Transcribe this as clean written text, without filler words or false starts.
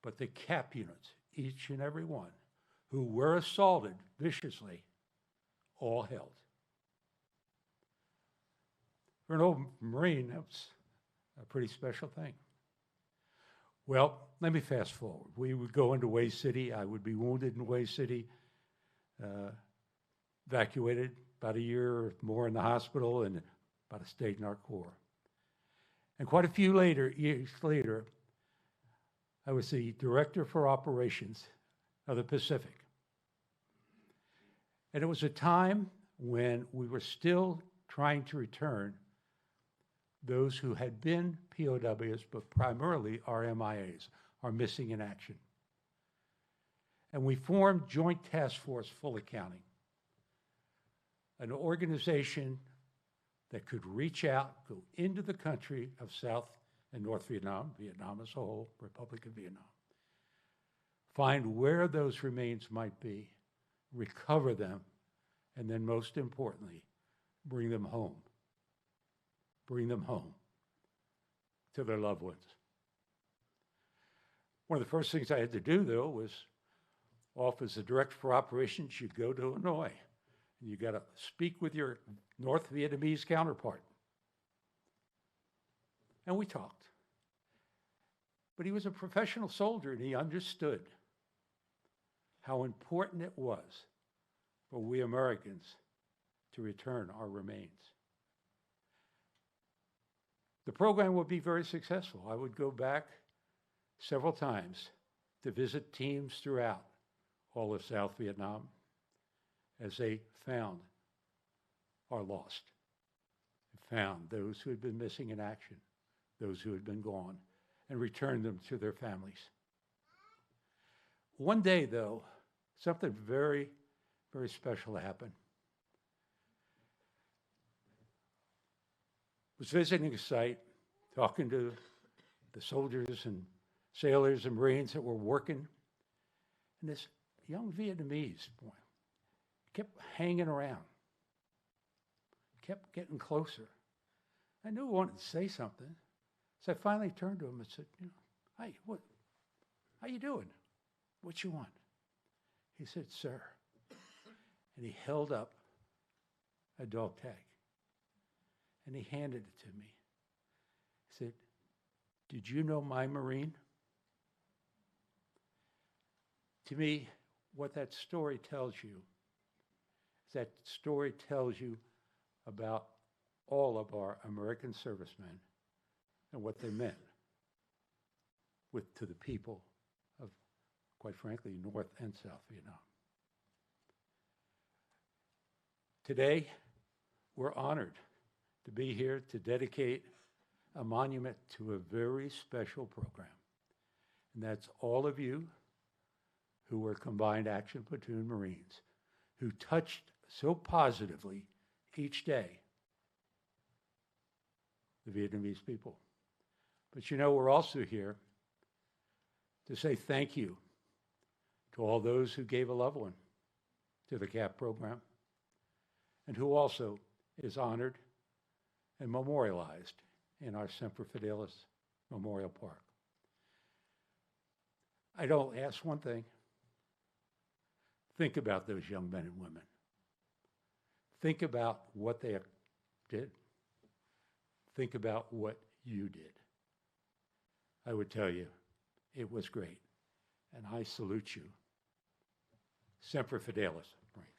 but the cap units, each and every one, who were assaulted viciously, all held. For an old Marine, that was a pretty special thing. Well, let me fast forward. We would go into Way City. I would be wounded in Way City, evacuated about a year or more in the hospital, and about a stayed in our Corps. And quite a few years later, I was the director for operations of the Pacific. And it was a time when we were still trying to return those who had been POWs, but primarily our MIAs, our missing in action. And we formed Joint Task Force Full Accounting, an organization that could reach out, go into the country of South and North Vietnam, Vietnam as a whole, Republic of Vietnam, find where those remains might be, recover them, and then most importantly, bring them home. Bring them home to their loved ones. One of the first things I had to do, though, was off as the director for operations, you go to Hanoi, and you got to speak with your North Vietnamese counterpart. And we talked. But he was a professional soldier, and he understood how important it was for we Americans to return our remains. The program would be very successful. I would go back several times to visit teams throughout all of South Vietnam as they found our lost, found those who had been missing in action, those who had been gone, and returned them to their families. One day, though, something very, very special happened. Was visiting a site, talking to the soldiers and sailors and Marines that were working, and this young Vietnamese boy kept hanging around, kept getting closer. I knew I wanted to say something, so I finally turned to him and said, "Hey, how you doing? What you want?" He said, "Sir," and he held up a dog tag. And he handed it to me. He said, "Did you know my Marine?" To me, what that story tells you is that story tells you about all of our American servicemen and what they meant to the people of, quite frankly, North and South Vietnam. Today, we're honored to be here to dedicate a monument to a very special program. And that's all of you who were Combined Action Platoon Marines, who touched so positively each day the Vietnamese people. But we're also here to say thank you to all those who gave a loved one to the CAP program, and who also is honored and memorialized in our Semper Fidelis Memorial Park. I don't ask one thing. Think about those young men and women. Think about what they did. Think about what you did. I would tell you, it was great. And I salute you. Semper Fidelis, Marines.